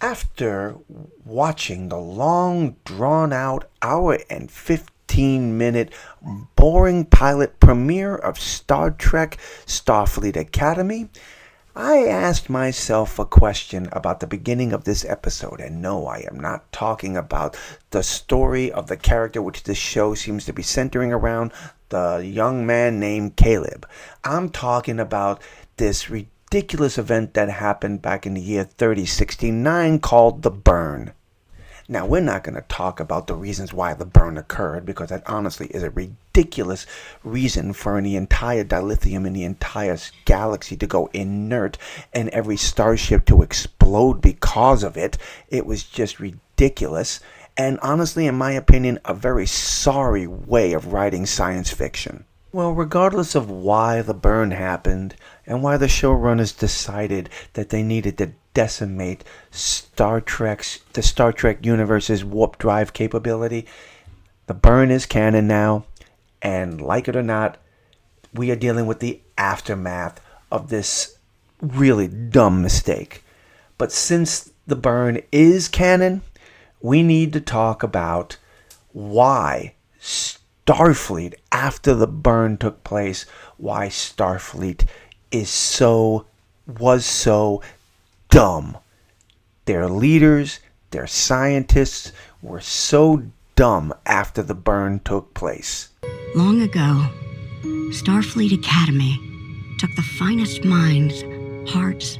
After watching the long, drawn-out hour and 15-minute boring pilot premiere of Star Trek Starfleet Academy, I asked myself a question about the beginning of this episode. And no, I am not talking about the story of the character which this show seems to be centering around, the young man named Caleb. I'm talking about this ridiculous event that happened back in the year 3069 called the burn. Now, we're not going to talk about the reasons why the burn occurred, because that honestly is a ridiculous reason for the entire dilithium in the entire galaxy to go inert and every starship to explode because of it. It was just ridiculous. And honestly, in my opinion, a very sorry way of writing science fiction. Well, regardless of why the burn happened and why the showrunners decided that they needed to decimate the Star Trek universe's warp drive capability, the burn is canon now, and like it or not, we are dealing with the aftermath of this really dumb mistake. But since the burn is canon, we need to talk about why Starfleet, after the burn took place, why Starfleet was so dumb. Their leaders, their scientists were so dumb after the burn took place. Long ago, Starfleet Academy took the finest minds, hearts,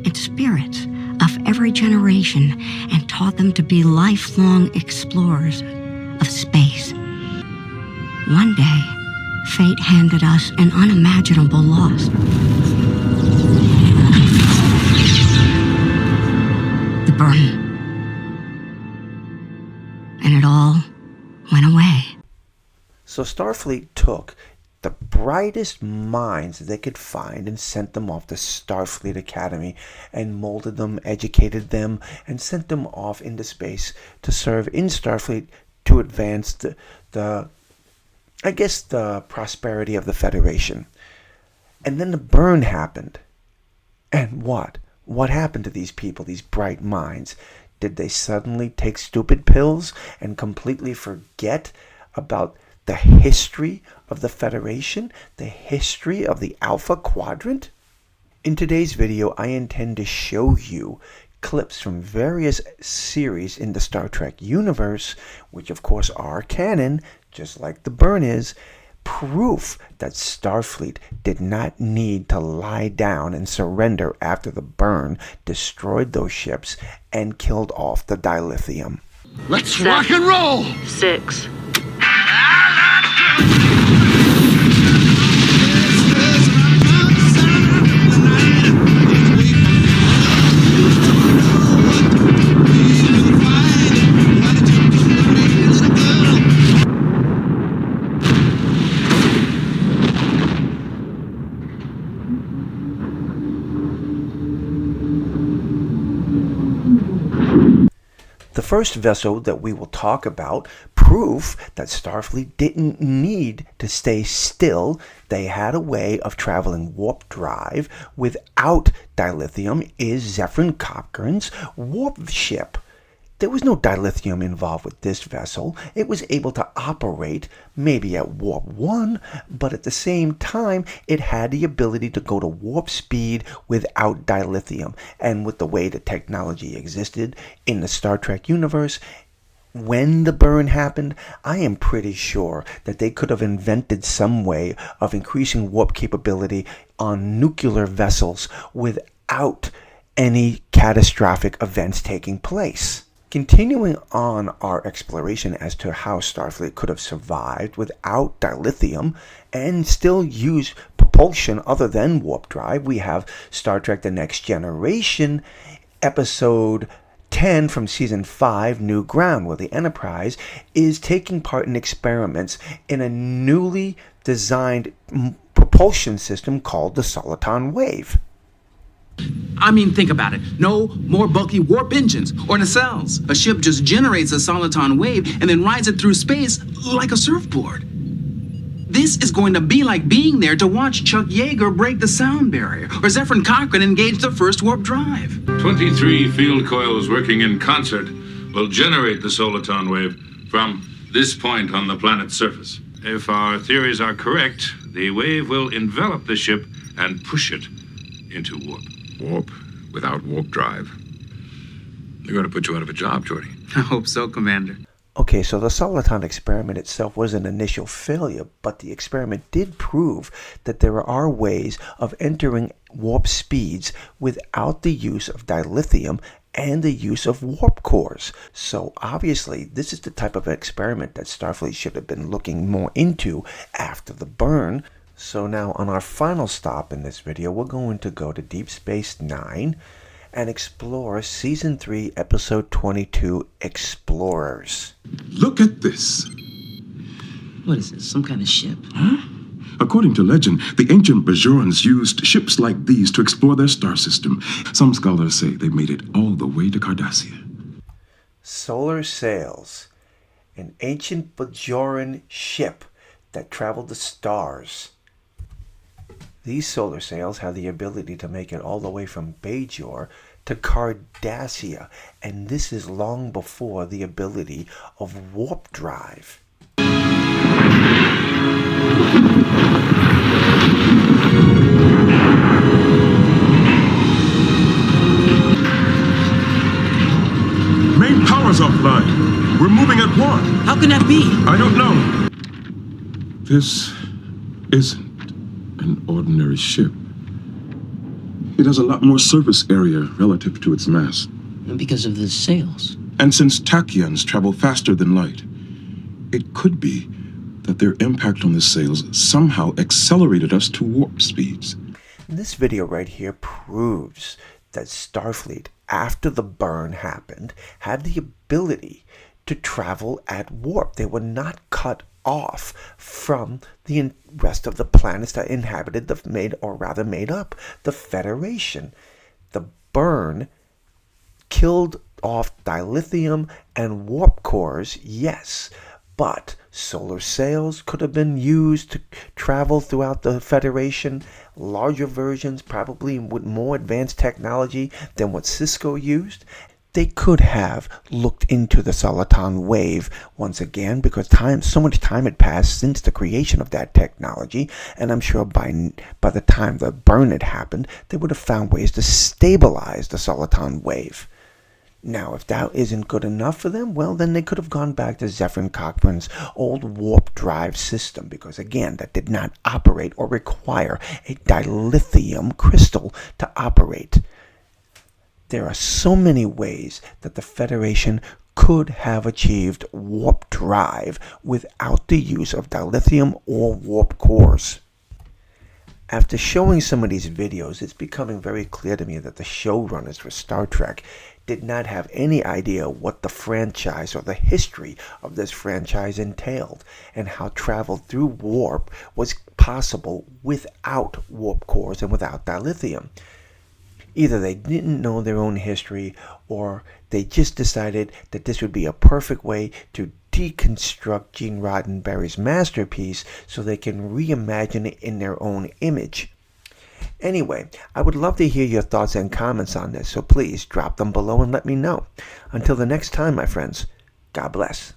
and spirits of every generation and taught them to be lifelong explorers of space. One day, fate handed us an unimaginable loss. The burn. And it all went away. So Starfleet took the brightest minds they could find and sent them off to Starfleet Academy and molded them, educated them, and sent them off into space to serve in Starfleet to advance the prosperity of the Federation. And then the burn happened. And what? What happened to these people, these bright minds? Did they suddenly take stupid pills and completely forget about the history of the Federation, the history of the Alpha Quadrant? In today's video, I intend to show you clips from various series in the Star Trek universe, which of course are canon, just like the burn is, proof that Starfleet did not need to lie down and surrender after the burn destroyed those ships and killed off the dilithium. Let's rock and roll! 6. The first vessel that we will talk about, proof that Starfleet didn't need to stay still. They had a way of traveling warp drive without dilithium, is Zefram Cochrane's warp ship. There was no dilithium involved with this vessel. It was able to operate maybe at warp 1, but at the same time, it had the ability to go to warp speed without dilithium. And with the way the technology existed in the Star Trek universe, when the burn happened, I am pretty sure that they could have invented some way of increasing warp capability on nuclear vessels without any catastrophic events taking place. Continuing on our exploration as to how Starfleet could have survived without dilithium and still use propulsion other than warp drive, we have Star Trek The Next Generation, episode 10 from season 5, New Ground, where the Enterprise is taking part in experiments in a newly designed propulsion system called the soliton wave. I mean, think about it. No more bulky warp engines or nacelles. A ship just generates a soliton wave and then rides it through space like a surfboard. This is going to be like being there to watch Chuck Yeager break the sound barrier, or Zefram Cochrane engage the first warp drive. 23 field coils working in concert will generate the soliton wave from this point on the planet's surface. If our theories are correct, the wave will envelop the ship and push it into warp. Warp without warp drive. They're going to put you out of a job, Geordi. I hope so, Commander. Okay, so the soliton experiment itself was an initial failure, but the experiment did prove that there are ways of entering warp speeds without the use of dilithium and the use of warp cores. So obviously, this is the type of experiment that Starfleet should have been looking more into after the burn. So now on our final stop in this video, we're going to go to Deep Space Nine and explore Season 3, Episode 22, Explorers. Look at this. What is this, some kind of ship? Huh? According to legend, the ancient Bajorans used ships like these to explore their star system. Some scholars say they made it all the way to Cardassia. Solar Sails, an ancient Bajoran ship that traveled the stars. These solar sails have the ability to make it all the way from Bajor to Cardassia, and this is long before the ability of warp drive. Main power's offline. We're moving at warp. How can that be? I don't know. This isn't an ordinary ship. It has a lot more surface area relative to its mass. Because of the sails. And since tachyons travel faster than light, it could be that their impact on the sails somehow accelerated us to warp speeds. This video right here proves that Starfleet, after the burn happened, had the ability to travel at warp. They were not cut off from the rest of the planets that inhabited made up the Federation. The burn killed off dilithium and warp cores, yes, but solar sails could have been used to travel throughout the Federation, larger versions, probably with more advanced technology than what Cisco used. They could have looked into the soliton wave once again, because so much time had passed since the creation of that technology, and I'm sure by the time the burn had happened, they would have found ways to stabilize the soliton wave. Now, if that isn't good enough for them, well, then they could have gone back to Zefram Cochrane's old warp drive system, because again, that did not operate or require a dilithium crystal to operate. There are so many ways that the Federation could have achieved warp drive without the use of dilithium or warp cores. After showing some of these videos, it's becoming very clear to me that the showrunners for Star Trek did not have any idea what the franchise or the history of this franchise entailed, and how travel through warp was possible without warp cores and without dilithium. Either they didn't know their own history, or they just decided that this would be a perfect way to deconstruct Gene Roddenberry's masterpiece so they can reimagine it in their own image. Anyway, I would love to hear your thoughts and comments on this, so please drop them below and let me know. Until the next time, my friends, God bless.